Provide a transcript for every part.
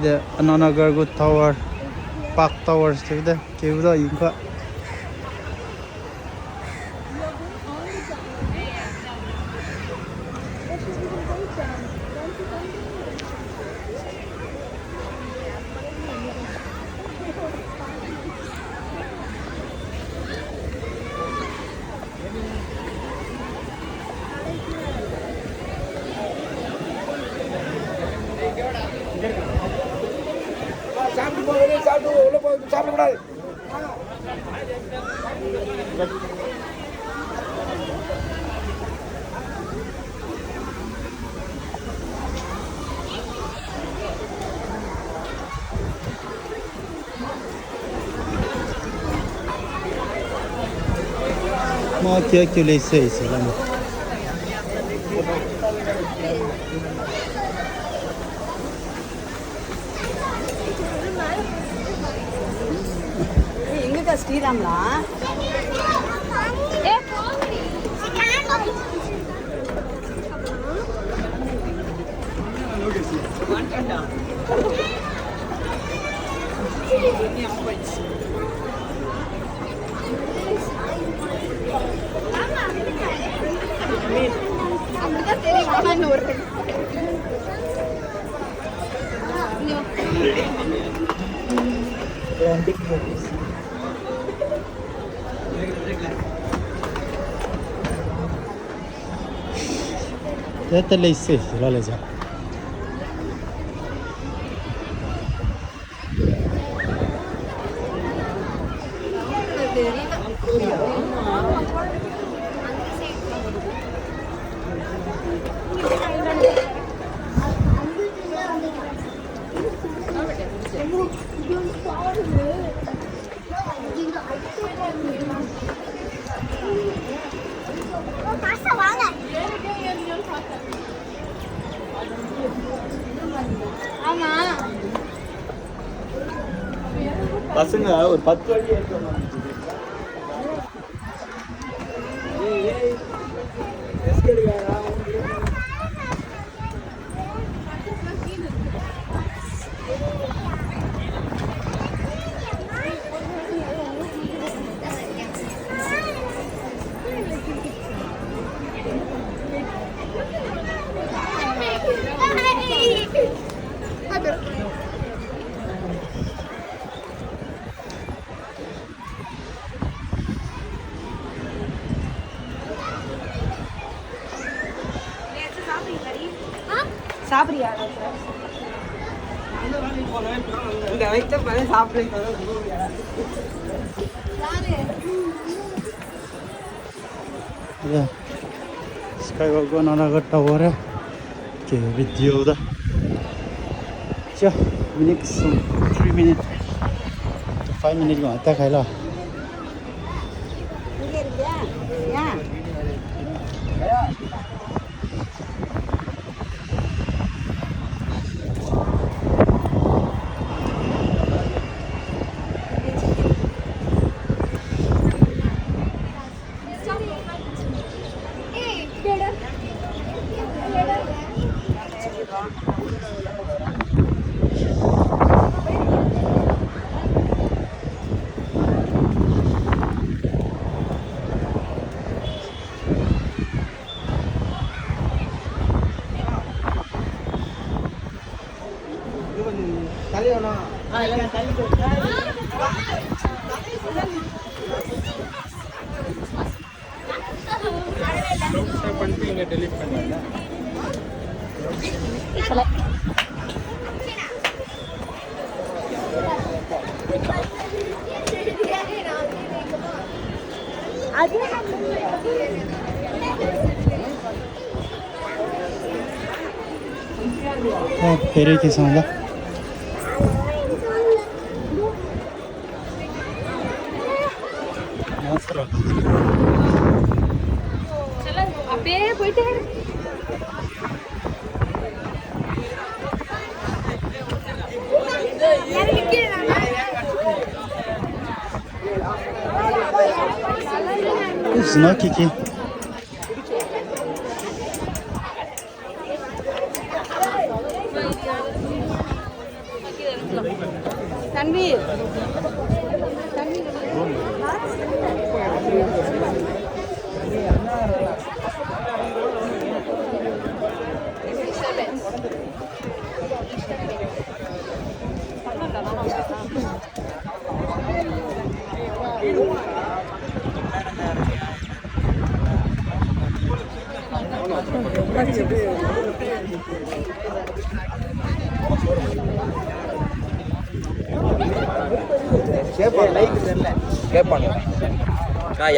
The another good tower, park towers to the give the inca. More calculate says. ஸ்ரீராம்லா அப்படிதான் தெரியும் ஒரு Þetta er leysi, það er leysi. பசங்க ஒரு 10 வழி ஏற்றுவாங்க. சாப்பிடுறியா? இங்க வைத்த பழம் சாப்பிடுறீங்க. Skywalk another tower. Okay, video da. Chưa, minutes 3 minutes to 5 minutes mà ta khai là. पेरे के सामने Знак какие? தன்வீர்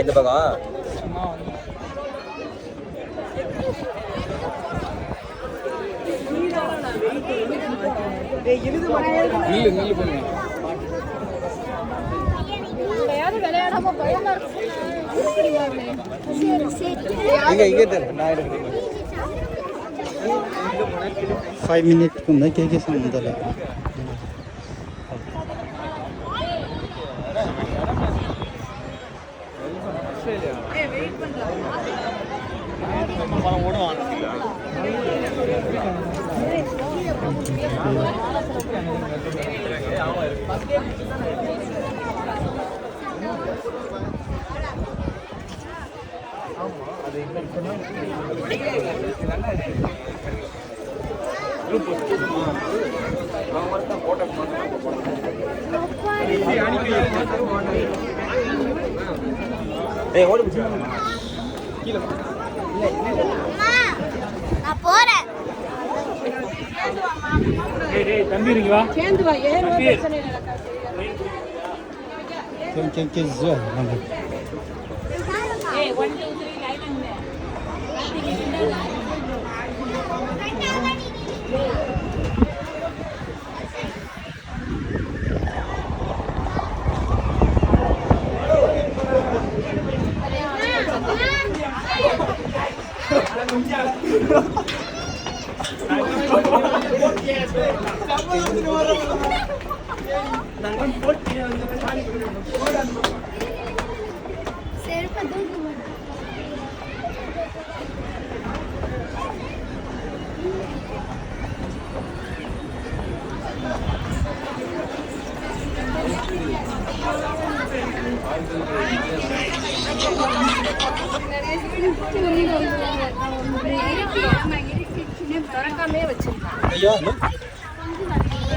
இந்த பக்கம் விளையாடாம பயமா இருக்கு 5 minutes को मैं के समुद्र है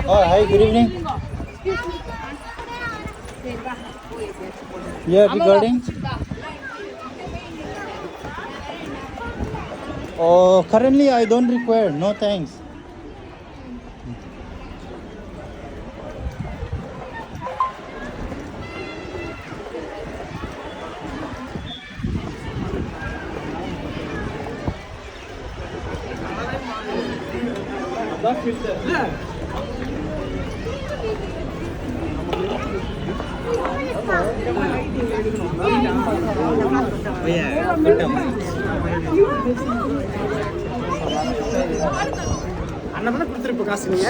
Oh, hi, good evening. Yeah, regarding? Oh, currently I don't require. No thanks. அண்ணன் கொடுத்துருப்ப காசு நீங்க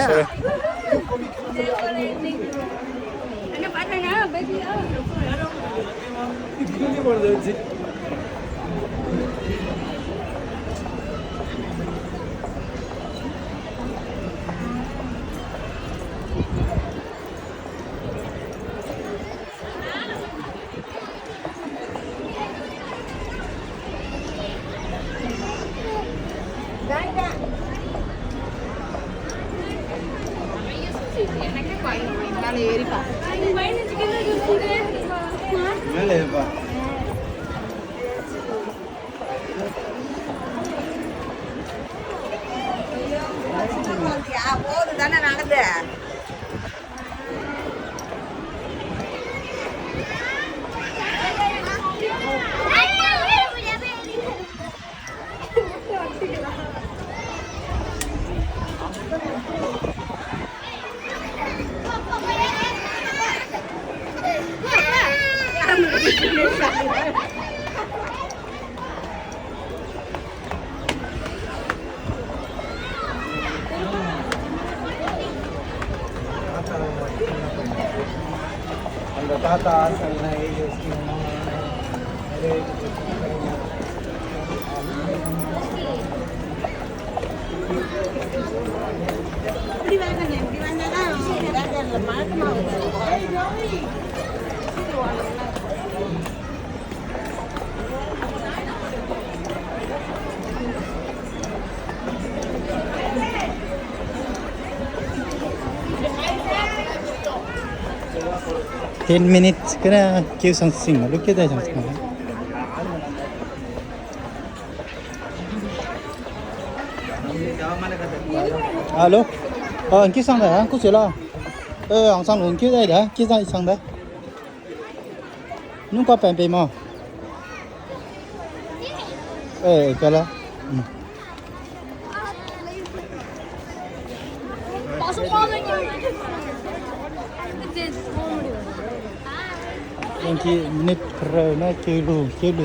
என்ன பண்ணங்க பேசியா போதுதானே நடந்து அந்த தாத்தா சொன்ன இப்படி வாங்க இப்படி வந்தாதான் 10 minutes gonna give something. Look at that. Alo. Anh kia sang đấy, có chuyện là. Anh sang luôn kia đây đấy, kia sang đấy. Nung có bèn bèn mà. Cái là. Yang kia minit keren, kilo, kilo.